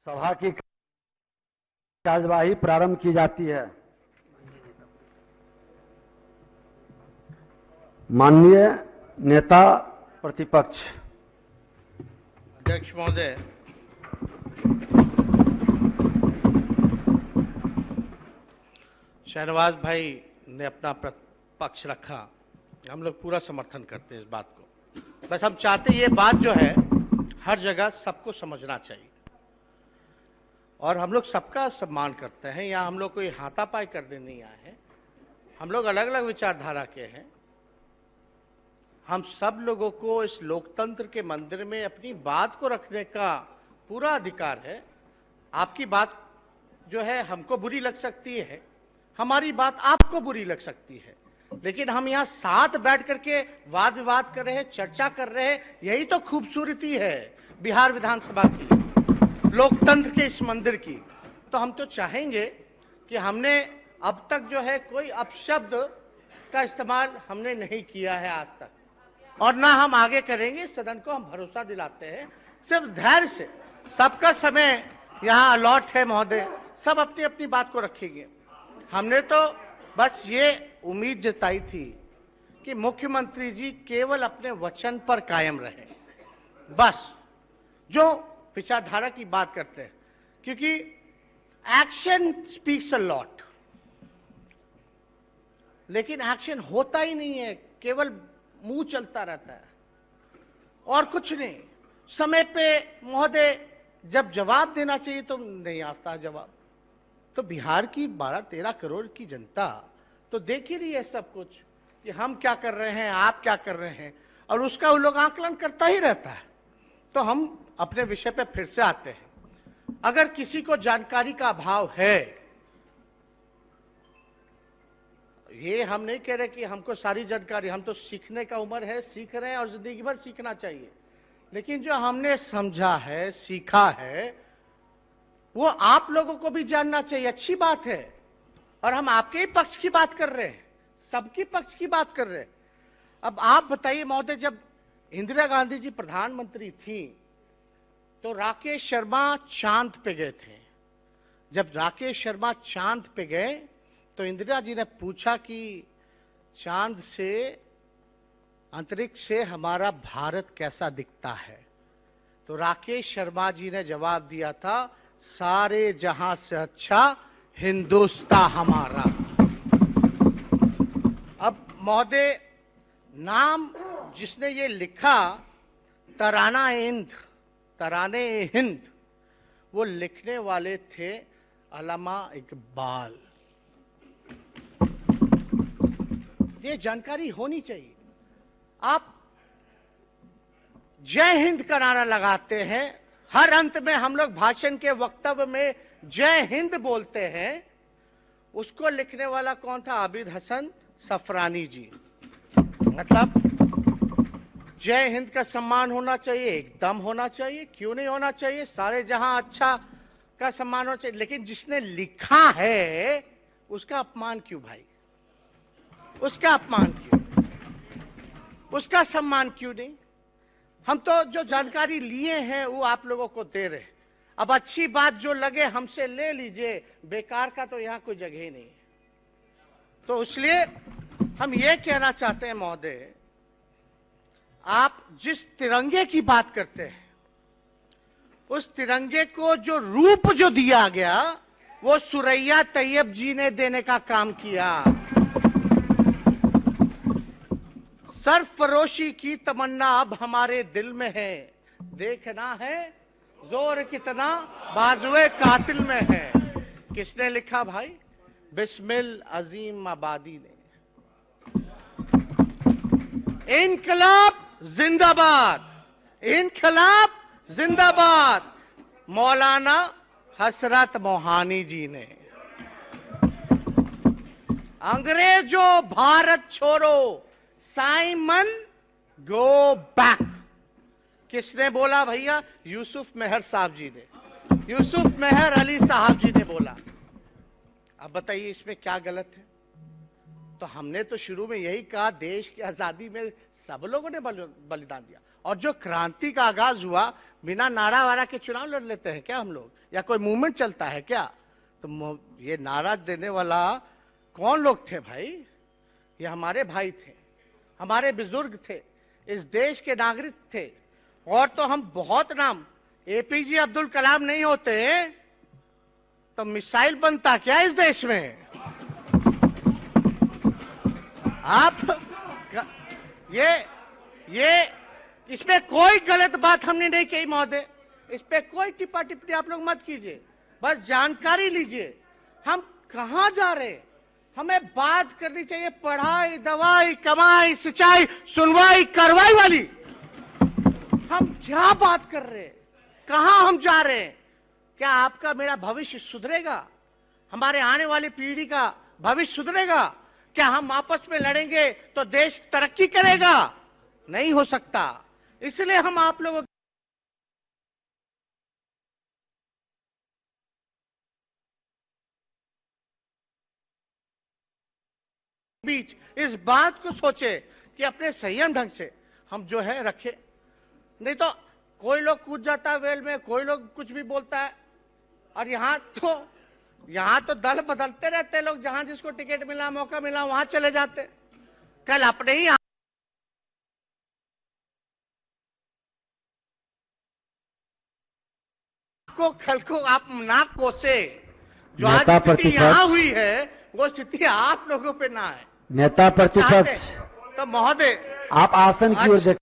सभा की कार्यवाही प्रारंभ की जाती है। माननीय नेता प्रतिपक्ष। अध्यक्ष महोदय, शहनवाज भाई ने अपना पक्ष रखा, हम लोग पूरा समर्थन करते हैं इस बात को। बस हम चाहते हैं ये बात जो है हर जगह सबको समझना चाहिए और हम लोग सबका सम्मान करते हैं। यहाँ हम लोग कोई हाथापाई करने नहीं आए हैं, हम लोग अलग अलग विचारधारा के हैं। हम सब लोगों को इस लोकतंत्र के मंदिर में अपनी बात को रखने का पूरा अधिकार है। आपकी बात जो है हमको बुरी लग सकती है, हमारी बात आपको बुरी लग सकती है, लेकिन हम यहाँ साथ बैठ करके वाद विवाद कर रहे हैं, चर्चा कर रहे हैं। यही तो खूबसूरती है बिहार विधानसभा की, लोकतंत्र के इस मंदिर की। तो हम तो चाहेंगे कि हमने अब तक जो है कोई अपशब्द का इस्तेमाल हमने नहीं किया है आज तक, और ना हम आगे करेंगे। सदन को हम भरोसा दिलाते हैं, सिर्फ धैर्य से। सबका समय यहाँ अलॉट है महोदय, सब अपनी अपनी बात को रखेंगे। हमने तो बस ये उम्मीद जताई थी कि मुख्यमंत्री जी केवल अपने वचन पर कायम रहे, बस जो विचारधारा की बात करते हैं, क्योंकि एक्शन स्पीक्स अ लॉट, लेकिन एक्शन होता ही नहीं है, केवल मुंह चलता रहता है और कुछ नहीं। समय पे महोदय जब जवाब देना चाहिए तो नहीं आता जवाब। तो बिहार की 12-13 करोड़ की जनता तो देख ही रही है सब कुछ कि हम क्या कर रहे हैं, आप क्या कर रहे हैं, और उसका वो लोग आकलन करता ही रहता है। तो हम अपने विषय पे फिर से आते हैं। अगर किसी को जानकारी का अभाव है, ये हम नहीं कह रहे कि हमको सारी जानकारी, हम तो सीखने का उम्र है, सीख रहे हैं और जिंदगी भर सीखना चाहिए। लेकिन जो हमने समझा है, सीखा है, वो आप लोगों को भी जानना चाहिए। अच्छी बात है, और हम आपके ही पक्ष की बात कर रहे हैं, सबकी पक्ष की बात कर रहे हैं। अब आप बताइए महोदय, जब इंदिरा गांधी जी प्रधानमंत्री थी तो राकेश शर्मा चांद पे गए थे। जब राकेश शर्मा चांद पे गए तो इंदिरा जी ने पूछा कि चांद से, अंतरिक्ष से हमारा भारत कैसा दिखता है? तो राकेश शर्मा जी ने जवाब दिया था, सारे जहां से अच्छा हिंदुस्तान हमारा। अब महोदय, नाम जिसने ये लिखा तराने हिंद, वो लिखने वाले थे अल्लामा इकबाल। ये जानकारी होनी चाहिए। आप जय हिंद का नारा लगाते हैं, हर अंत में हम लोग भाषण के वक्तव्य में जय हिंद बोलते हैं। उसको लिखने वाला कौन था? आबिद हसन सफरानी जी। मतलब जय हिंद का सम्मान होना चाहिए, एकदम होना चाहिए, क्यों नहीं होना चाहिए? सारे जहां अच्छा का सम्मान होना चाहिए, लेकिन जिसने लिखा है उसका अपमान क्यों भाई? उसका अपमान क्यों? उसका सम्मान क्यों नहीं? हम तो जो जानकारी लिए हैं वो आप लोगों को दे रहे हैं। अब अच्छी बात जो लगे हमसे ले लीजिए, बेकार का तो यहाँ कोई जगह ही नहीं है। तो इसलिए हम ये कहना चाहते हैं महोदय, आप जिस तिरंगे की बात करते हैं, उस तिरंगे को जो रूप जो दिया गया, वो सुरैया तैयब जी ने देने का काम किया। सरफरोशी की तमन्ना अब हमारे दिल में है, देखना है जोर कितना बाजुए कातिल में है। किसने लिखा भाई? बिस्मिल अजीम आबादी ने। इनकलाब जिंदाबाद, इनकलाब जिंदाबाद, मौलाना हसरत मोहानी जी ने। अंग्रेजों भारत छोड़ो, साइमन गो बैक। किसने बोला भैया? यूसुफ मेहर साहब जी ने, यूसुफ मेहर अली साहब जी ने बोला। अब बताइए इसमें क्या गलत है? तो हमने तो शुरू में यही कहा, देश की आजादी में सब लोगों ने बलिदान दिया, और जो क्रांति का आगाज हुआ, बिना नारा वारा के चुनाव लड़ लेते हैं क्या हम लोग, या कोई मूवमेंट चलता है क्या? तो ये नारा देने वाला कौन लोग थे भाई? ये हमारे भाई थे, हमारे बुजुर्ग थे, इस देश के नागरिक थे। और तो हम बहुत नाम, एपीजे अब्दुल कलाम नहीं होते तो मिसाइल बनता क्या इस देश में? आप ये इसमें कोई गलत बात हमने नहीं कही महोदय, इस पे कोई टिप्पा टिप्पणी आप लोग मत कीजिए, बस जानकारी लीजिए हम कहां जा रहे हैं। हमें बात करनी चाहिए पढ़ाई, दवाई, कमाई, सिंचाई, सुनवाई, कार्रवाई वाली। हम क्या बात कर रहे हैं, कहां हम जा रहे हैं? क्या आपका मेरा भविष्य सुधरेगा? हमारे आने वाली पीढ़ी का भविष्य सुधरेगा? क्या हम आपस में लड़ेंगे तो देश तरक्की करेगा? नहीं हो सकता। इसलिए हम आप लोगों बीच इस बात को सोचे कि अपने संयम ढंग से हम जो है रखे, नहीं तो कोई लोग कूद जाता है वेल में, कोई लोग कुछ भी बोलता है। और यहाँ तो दल बदलते रहते लोग, जहां जिसको टिकट मिला, मौका मिला, वहां चले जाते। कल अपने ही कल को आप ना कोसे, जो आज स्थिति यहाँ हुई है वो स्थिति आप लोगों पे ना है। नेता प्रतिपक्ष तो महोदय आप आसन की ओर देख।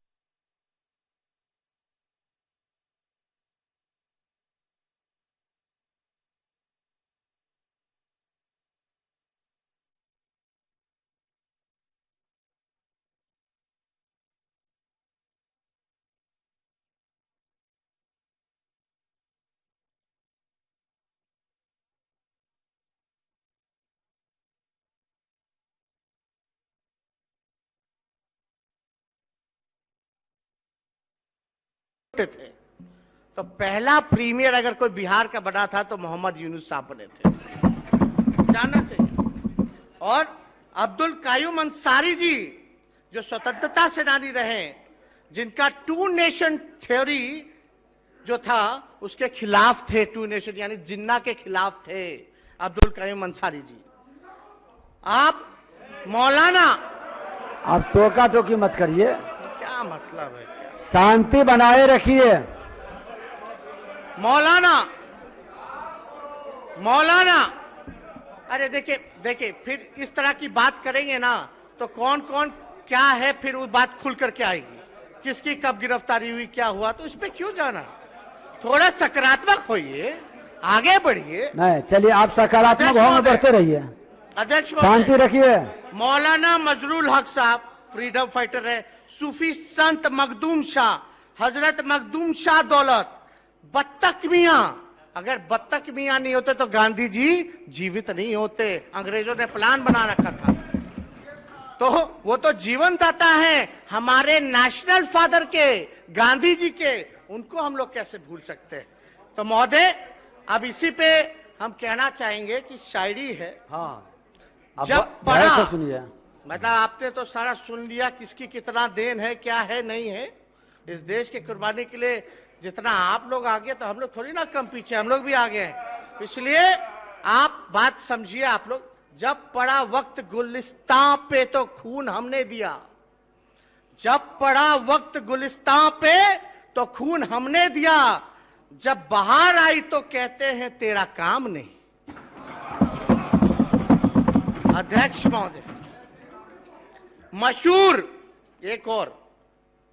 थे तो पहला प्रीमियर अगर कोई बिहार का बना था तो मोहम्मद यूनुस साहब बने थे, जानना चाहिए। और अब्दुल कायूम अंसारी जी जो स्वतंत्रता सेनानी रहे, जिनका टू नेशन थ्योरी जो था उसके खिलाफ थे, टू नेशन यानी जिन्ना के खिलाफ थे अब्दुल कायूम अंसारी जी। आप मौलाना, आप टोका टोकी मत करिए, क्या मतलब है, शांति बनाए रखिए। मौलाना अरे देखिए फिर इस तरह की बात करेंगे ना तो कौन कौन क्या है, फिर वो बात खुल करके आएगी, किसकी कब गिरफ्तारी हुई, क्या हुआ, तो इस पे क्यों जाना? थोड़ा सकारात्मक होइए, आगे बढ़िए। नहीं, चलिए आप सकारात्मक भाव में बढ़ते रहिए, अध्यक्ष शांति रखिए। मौलाना मजरूल हक साहब फ्रीडम फाइटर है, सूफी संत मखदूम शाह, हजरत मखदूम शाह दौलत, बत्तख मियां, अगर बत्तख मियां नहीं होते तो गांधी जी जीवित नहीं होते। अंग्रेजों ने प्लान बना रखा था, तो वो तो जीवन दाता है हमारे नेशनल फादर के, गांधी जी के, उनको हम लोग कैसे भूल सकते हैं? तो महोदय अब इसी पे हम कहना चाहेंगे कि शायरी है। हाँ, जब पढ़ा, सुनिए, मतलब आपने तो सारा सुन लिया, किसकी कितना देन है, क्या है, नहीं है। इस देश के कुर्बानी के लिए जितना आप लोग आगे, तो हम लोग थोड़ी ना कम पीछे, हम लोग भी आगे हैं। इसलिए आप बात समझिए। आप लोग, जब पड़ा वक्त गुलिस्तां पे तो खून हमने दिया, जब पड़ा वक्त गुलिस्तां पे तो खून हमने दिया, जब बाहर आई तो कहते हैं तेरा काम नहीं। अध्यक्ष महोदय, मशहूर एक और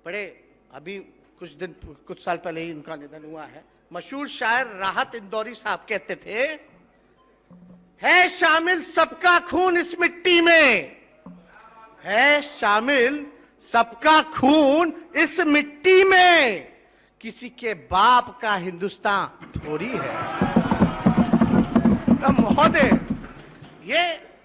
बड़े, अभी कुछ साल पहले ही उनका निधन हुआ है, मशहूर शायर राहत इंदौरी साहब कहते थे, है शामिल सबका खून इस मिट्टी में, है शामिल सबका खून इस मिट्टी में, किसी के बाप का हिंदुस्तान थोड़ी है। तो महोदय, ये